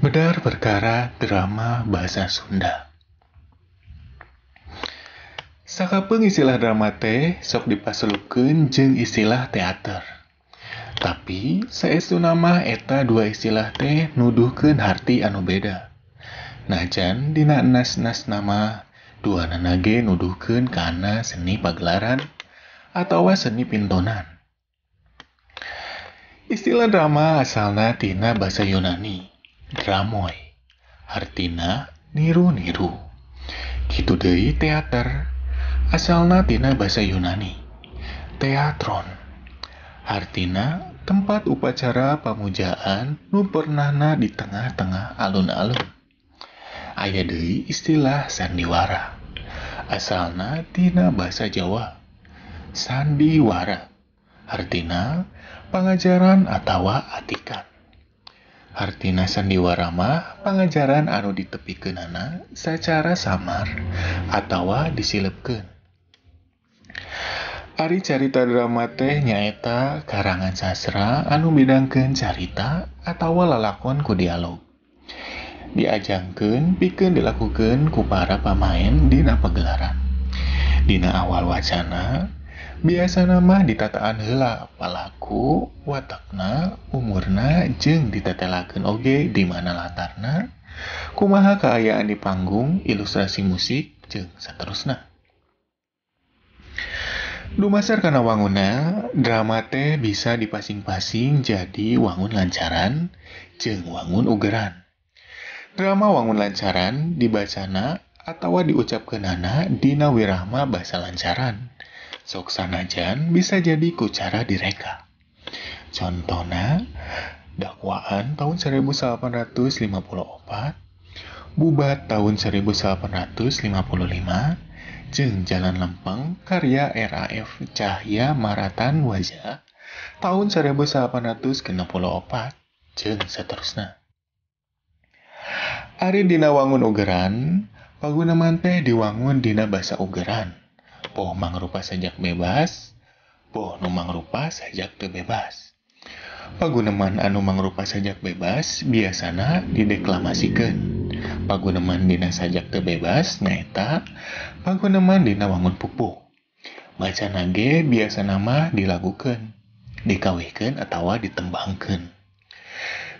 Bedar perkara drama bahasa Sunda. Sakapeung istilah drama teh sok dipaselupkeun jeung istilah teater. Tapi saestu nama eta dua istilah teh nuduhkeun harti anu beda. Najan dina nas-nas nama duanana ge nuduhkeun kana seni pagelaran atawa seni pintonan. Istilah drama asalna tina basa Yunani, dramoi, artina niru-niru. Kitu deui teater, asalna tina basa Yunani, teatron, artina tempat upacara pamujaan nu pernahna di tengah-tengah alun-alun. Aya deui istilah sandiwara, asalna tina basa Jawa, sandiwara, artina pangajaran atawa atikan. Artina sandiwara mah pangajaran anu ditepikeunana sacara samar atawa disilepkeun. Ari carita drama teh nyaeta karangan sastra anu bidangkeun carita atawa lalakon ku dialog. Diajangkeun pikeun dilakukeun ku para pamain dina pagelaran. Dina awal wacana biasana mah ditataan heula palaku, watakna, umurna, jeung ditetelakeun oge di mana latarna, kumaha kaayaan di panggung, ilustrasi musik, jeung saterusna. Dumasar kana wangunna, drama teh bisa dipasing-pasing jadi wangun lancaran jeung wangun ugeran. Drama wangun lancaran dibacana atawa diucapkeunana dina wirahma basa lancaran. Sok sanajan bisa jadi ku cara direka. Contona, dakwaan tahun 1854, bubat tahun 1855, jeung Jalan Lempeng karya RAF Cahya Maratan Wajah tahun 1864, jeung saterusna. Ari dina wangun ugeran, paguneman teh diwangun dina basa ugeran. Poh mangrupa sajak bebas, poh nu mangrupa sajak teu bebas. Paguneman anu mangrupa sajak bebas biasana dideklamasikeun. Paguneman dina sajak teu bebas nyaeta paguneman dina wangun pupuh. Bacana ge biasana mah dilagukeun, dikawihkeun atawa ditembangkeun.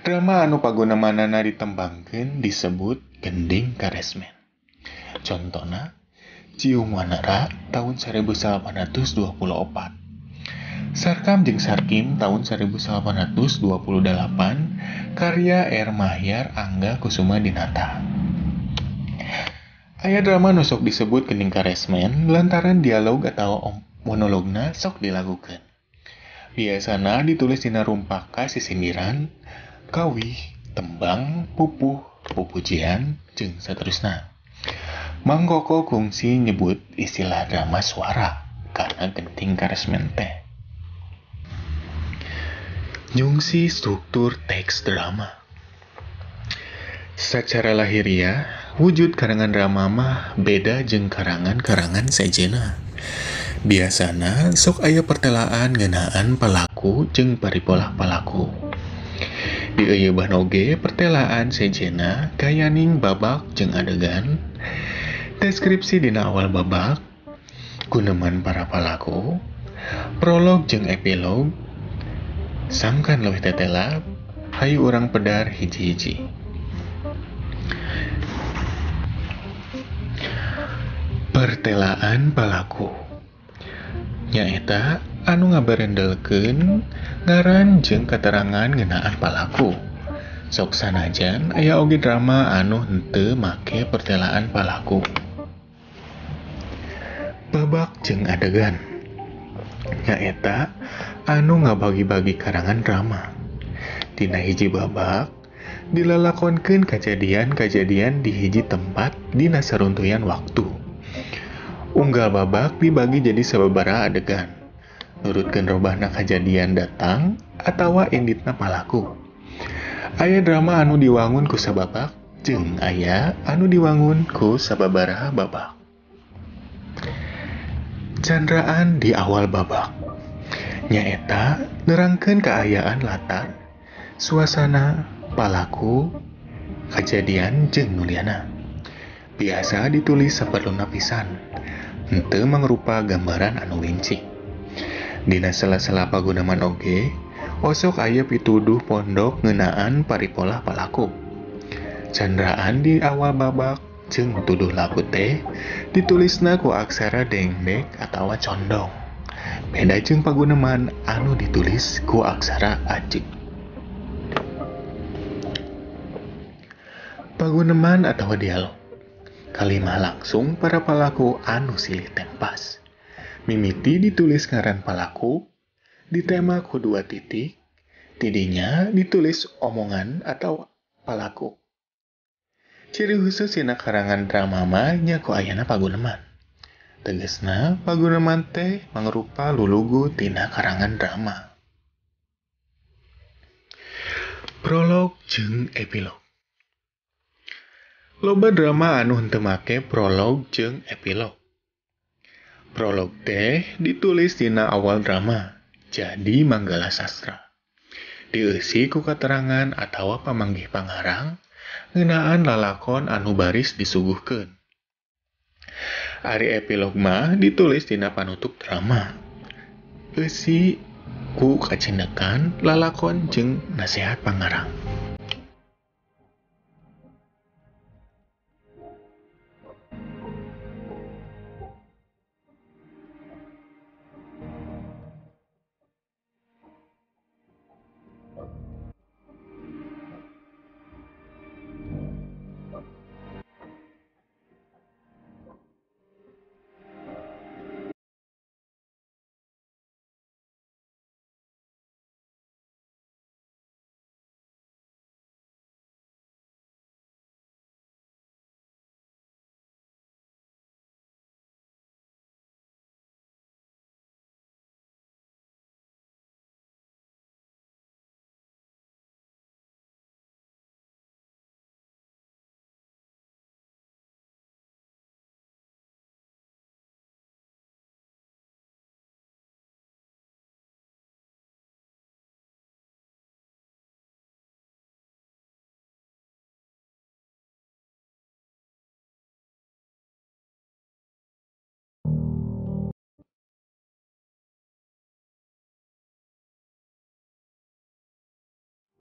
Drama anu pagunemanana ditembangkeun disebut gending karesmen. Contona Cium Wanara tahun 1824. Sarkam jeung Sarkim tahun 1828 karya R. Mahyar Angga Kusuma Dinata. Aya drama nu sok disebut gending karesmen lantaran dialog atawa monologna sok dilagukeun. Biasana ditulis dina rumpaka sisindiran, kawih, tembang, pupuh, pupujian, jeung saterusna. Mang Koko kungsi nyebut istilah drama suara karena gending karesmen teh. Nyungsi struktur teks drama. Secara lahiriah, wujud karangan drama mah beda jeung karangan-karangan sejenna. Biasana sok aya pertelaan ngeunaan palaku jeung paripolah palaku. Dieuyeubaan oge pertelaan sejenna kayaning babak jeung adegan. Deskripsi dina awal babak, guneman para palaku, prolog jeung epilog, sangkan leuwih tetela, hayu urang pedar hiji-hiji. Pertelaan palaku nyaeta anu ngabarendelkeun ngaran jeung katerangan ngeunaan palaku. Sok sanajan aya oge drama anu henteu make pertelaan palaku. Babak jeung adegan nyaeta anu ngabagi-bagi karangan drama. Dina hiji babak dilalakonkeun kajadian-kajadian di hiji tempat dina saruntuyan waktu. Unggal babak dibagi jadi sababaraha adegan. nurutkeun robahna kajadian datang atawa enditna palaku. Aya drama anu diwangun ku sababak jeung aya anu diwangun ku sababaraha babak. Candraan di awal babak nyaeta nerangkeun kaayaan latar, suasana, palaku, kajadian jeung nuliana. Biasa ditulis saperluna pisan, henteu mangrupa gambaran anu lincik. Dina sela-sela pagunaman oge, osok aya pituduh pondok ngeunaan paripolah palaku. Candraan di awal babak jeung tuduh laku teh ditulisna ku aksara dengdek atawa condong. Beda jeung pagunaman anu ditulis ku aksara ajeg. Pagunaman atawa dialog. Kalimah langsung para palaku anu silih tempas. Mimiti ditulis ngaran palaku, ditema ku 2 titik, tidinya ditulis omongan atau palaku. Ciri khusus tina karangan drama mah nya ku ayana paguneman. Tegesna paguneman teh mangrupa lulugu tina karangan drama. Prolog jeung epilog. Loba drama anu henteu make prolog jeung epilog. Prolog teh ditulis dina awal drama, jadi manggala sastra. Dieusi ku katerangan atawa pamanggih pangarang ngeunaan lalakon anu baris disuguhkeun. Ari epilog mah ditulis dina panutup drama. Eusi ku kacindekan lalakon jeung nasihat pangarang.